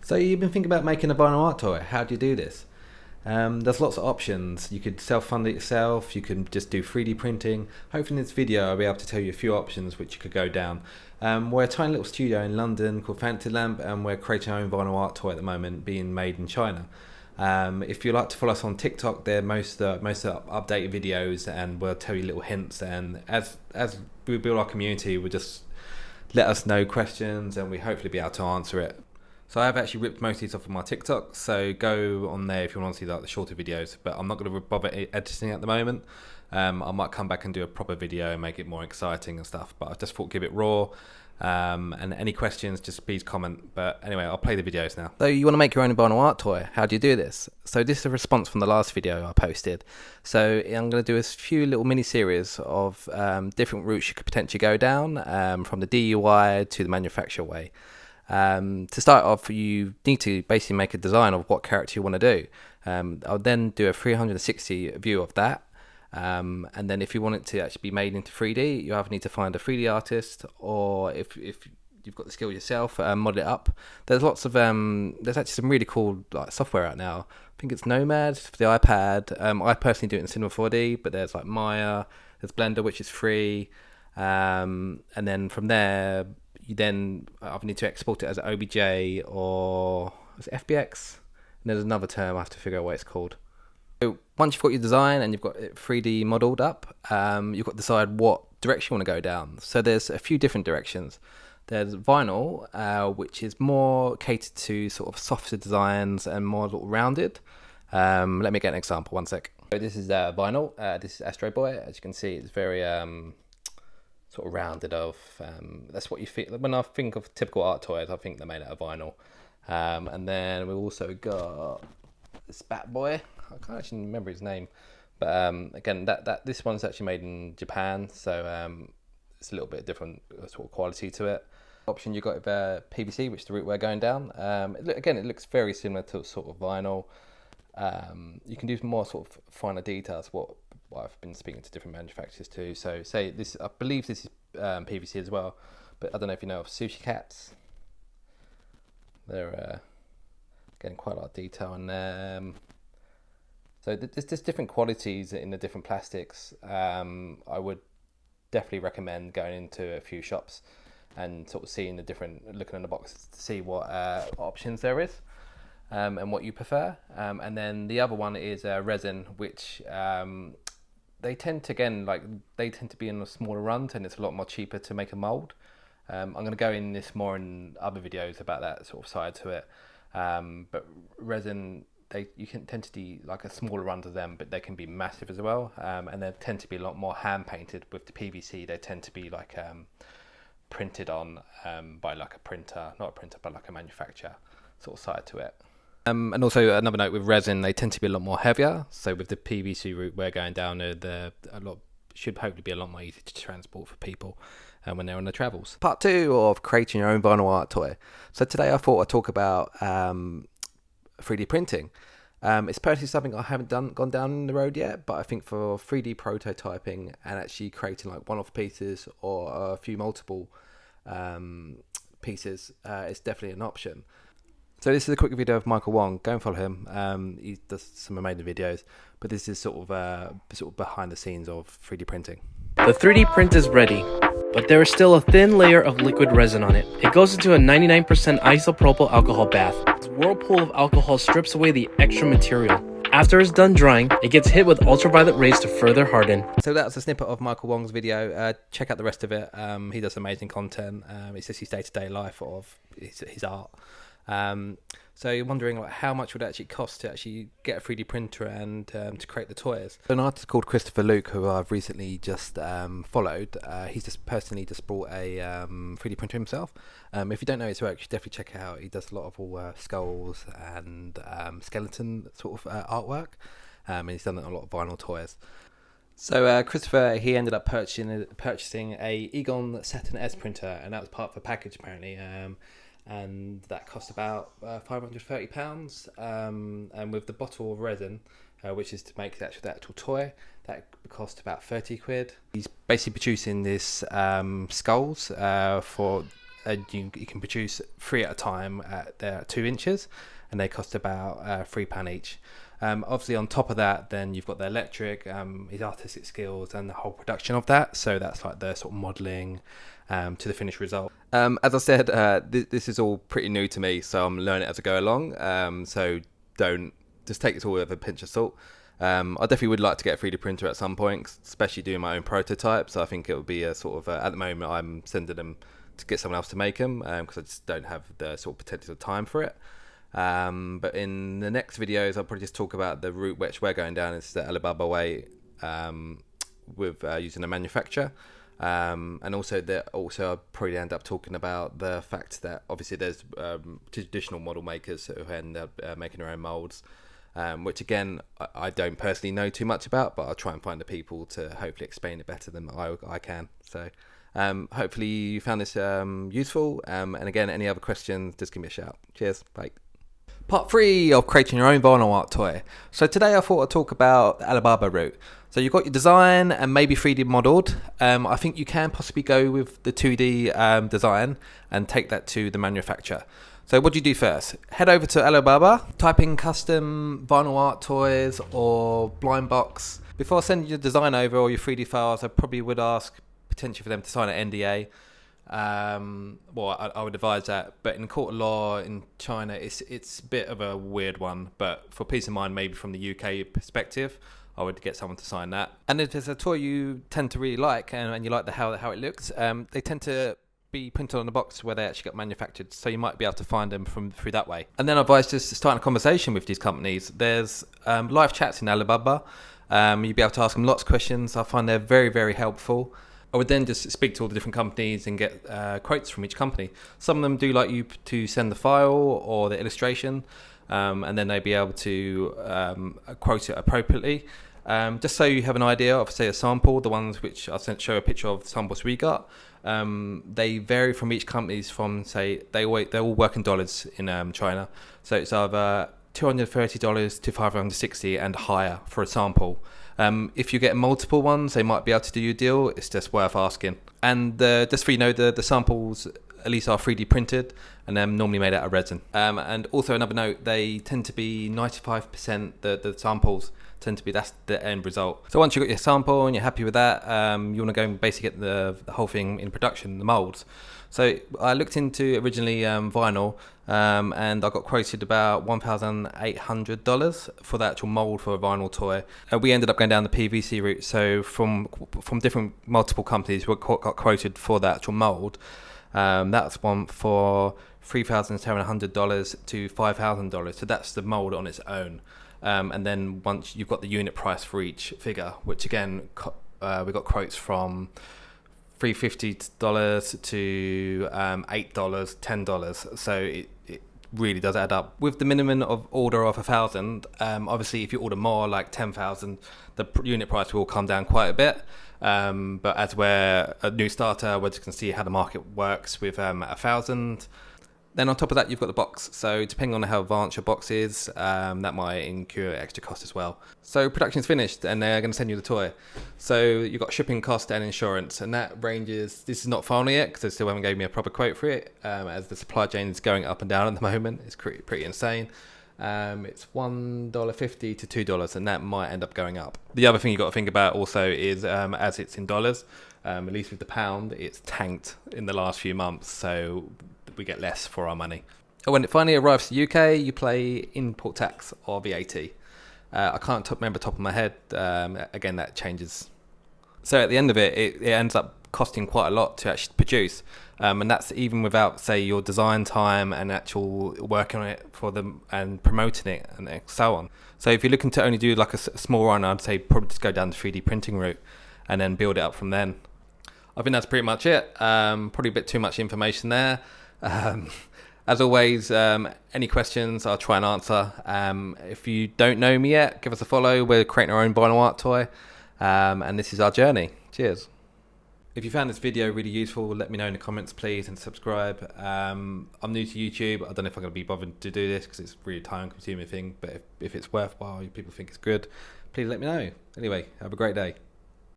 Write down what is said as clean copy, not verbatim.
So you've been thinking about making a vinyl art toy. How do you do this? There's lots of options. You could self-fund it yourself. You can just do 3D printing. Hopefully in this video I'll be able to tell you a few options which you could go down. We're a tiny little studio in London called Fantasylamp, and we're creating our own vinyl art toy at the moment, being made in China. If you like to follow us on TikTok, they're most updated videos, and we'll tell you little hints. And as we build our community, we'll just let us know questions, and we hopefully be able to answer it. So I've actually ripped most of these off of my TikTok, so go on there if you want to see like the shorter videos, but I'm not going to bother editing at the moment. I might come back and do a proper video and make it more exciting and stuff, but I just thought give it raw. And any questions, just please comment. But anyway, I'll play the videos now. So you want to make your own vinyl art toy. How do you do this? So this is a response from the last video I posted. So I'm going to do a few little mini series of different routes you could potentially go down, from the DIY to the manufacturer way. To start off, you need to basically make a design of what character you want to do. I'll then do a 360 view of that. And then if you want it to actually be made into 3D, you either need to find a 3D artist, or if you've got the skill yourself, model it up. There's lots of there's actually some really cool like software out now. I think it's Nomad for the iPad. I personally do it in Cinema 4D, but there's like Maya, there's Blender, which is free, and then from there you then either need to export it as an OBJ or as FBX. And there's another term I have to figure out what it's called. So once you've got your design and you've got it 3D modeled up, you've got to decide what direction you want to go down. So there's a few different directions. There's vinyl, which is more catered to sort of softer designs and more little rounded. Let me get an example, one sec. So this is vinyl. This is Astro Boy. As you can see, it's very sort of rounded off. That's what you feel when I think of typical art toys. I think they're made out of vinyl. And then we've also got this Bat Boy. I can't actually remember his name, but again, this one's actually made in Japan, so it's a little bit different sort of quality to it. Option you got with PVC, which is the route we're going down. Again, it looks very similar to sort of vinyl. You can do more sort of finer details. What I've been speaking to different manufacturers too. So say this, I believe this is PVC as well, but I don't know if you know of Sushi Cats. They're getting quite a lot of detail in them. So there's different qualities in the different plastics. I would definitely recommend going into a few shops and sort of seeing the different, looking in the boxes to see what options there is, and what you prefer. And then the other one is resin, which they tend to be in a smaller runs, and it's a lot more cheaper to make a mold. I'm going to go in this more in other videos about that sort of side to it. But resin, you can tend to do like a smaller run to them, but they can be massive as well. And they tend to be a lot more hand painted. With the PVC, they tend to be like printed on by like a printer, not a printer, but like a manufacturer sort of side to it. And also another note with resin, they tend to be a lot more heavier. So with the PVC route we're going down, should hopefully be a lot more easy to transport for people when they're on their travels. Part 2 of creating your own vinyl art toy. So today I thought I'd talk about 3D printing. It's personally something I haven't gone down the road yet, but I think for 3D prototyping and actually creating like one-off pieces or a few multiple pieces, it's definitely an option. So this is a quick video of Michael Wong. Go and follow him. He does some amazing videos, but this is sort of behind the scenes of 3D printing. The 3D print is ready, but there is still a thin layer of liquid resin on it. It goes into a 99% isopropyl alcohol bath. This whirlpool of alcohol strips away the extra material. After it's done drying, it gets hit with ultraviolet rays to further harden. So that's a snippet of Michael Wong's video. Check out the rest of it. He does amazing content. It's just his day-to-day life of his art. So you're wondering like, how much would it actually cost to actually get a 3D printer and to create the toys. An artist called Christopher Luke, who I've recently just followed, he's just personally bought a 3D printer himself. If you don't know his work, you should definitely check it out. He does a lot of all skulls and skeleton sort of artwork, and he's done a lot of vinyl toys. So Christopher, he ended up purchasing a Egon Saturn S printer, and that was part of the package apparently. And that cost about £530. And with the bottle of resin, which is to make the actual toy, that cost about 30 quid. He's basically producing this skulls for you can produce 3 at a time they're 2 inches, and they cost about £3 each. Obviously on top of that, then you've got the electric, his artistic skills and the whole production of that. So that's like the sort of modelling to the finished result. As I said, this is all pretty new to me, so I'm learning it as I go along. So don't just take it all with a pinch of salt. I definitely would like to get a 3D printer at some point, especially doing my own prototypes. I think it would be a sort of, at the moment I'm sending them to get someone else to make them, because I just don't have the sort of potential time for it. But in the next videos, I'll probably just talk about the route which we're going down. It's the Alibaba way, with using a manufacturer. And also I'll probably end up talking about the fact that obviously there's traditional model makers who end up making their own molds, which again I don't personally know too much about, but I'll try and find the people to hopefully explain it better than I can. So hopefully you found this useful, and again, any other questions, just give me a shout. Cheers, bye. Part 3 of creating your own vinyl art toy. So today I thought I'd talk about the Alibaba route. So you've got your design and maybe 3D modelled. I think you can possibly go with the 2D design and take that to the manufacturer. So what do you do first? Head over to Alibaba, type in custom vinyl art toys or blind box. Before sending your design over or your 3D files, I probably would ask potentially for them to sign an NDA. I would advise that, but in court of law in China, it's a bit of a weird one, but for peace of mind, maybe from the UK perspective, I would get someone to sign that. And if there's a toy you tend to really like and you like how it looks, they tend to be printed on the box where they actually got manufactured, so you might be able to find them through that way. And then I advise just starting a conversation with these companies. There's live chats in Alibaba. You'll be able to ask them lots of questions. I find they're very, very helpful. I would then just speak to all the different companies and get quotes from each company. Some of them do like you to send the file or the illustration, and then they'd be able to quote it appropriately. Just so you have an idea of, say, a sample, the ones which I'll show a picture of the samples we got, they vary from each company's from, say, they all work in dollars in China. So it's either $230 to $560 and higher for a sample. If you get multiple ones, they might be able to do you a deal. It's just worth asking. And just so you know, the samples at least are 3D printed and they're normally made out of resin. And also another note, they tend to be 95%, the samples tend to be, that's the end result. So once you've got your sample and you're happy with that, you want to go and basically get the whole thing in production, the molds. So I looked into originally vinyl, and I got quoted about $1,800 for the actual mold for a vinyl toy. We ended up going down the PVC route. So from different multiple companies, we got quoted for the actual mold. That's one for $3,700 to $5,000. So that's the mold on its own. And then once you've got the unit price for each figure, which again, we got quotes from $350 to $8, $10. So it really does add up. With the minimum of order of 1,000, obviously if you order more, like 10,000, the unit price will come down quite a bit. But as we're a new starter, we're just going to see how the market works with 1,000. Then on top of that, you've got the box. So depending on how advanced your box is, that might incur extra cost as well. So production's finished and they're going to send you the toy. So you've got shipping cost and insurance, and that ranges, this is not final yet because they still haven't gave me a proper quote for it, as the supply chain is going up and down at the moment. It's pretty insane. It's $1.50 to $2, and that might end up going up. The other thing you've got to think about also is, as it's in dollars, at least with the pound, it's tanked in the last few months, so we get less for our money. And when it finally arrives to the UK, you pay import tax or VAT. I can't remember top of my head. Again, that changes. So at the end of it, it ends up costing quite a lot to actually produce. And that's even without, say, your design time and actual working on it for them and promoting it and so on. So if you're looking to only do like a small run, I'd say probably just go down the 3D printing route and then build it up from then. I think that's pretty much it. Probably a bit too much information there. As always, any questions I'll try and answer. If you don't know me yet, give us a follow. We're creating our own vinyl art toy, and this is our journey. Cheers. If you found this video really useful, let me know in the comments please, and subscribe. I'm new to YouTube. I don't know if I'm going to be bothered to do this because it's a really time consuming thing, but if it's worthwhile, if people think it's good, please let me know. Anyway, have a great day.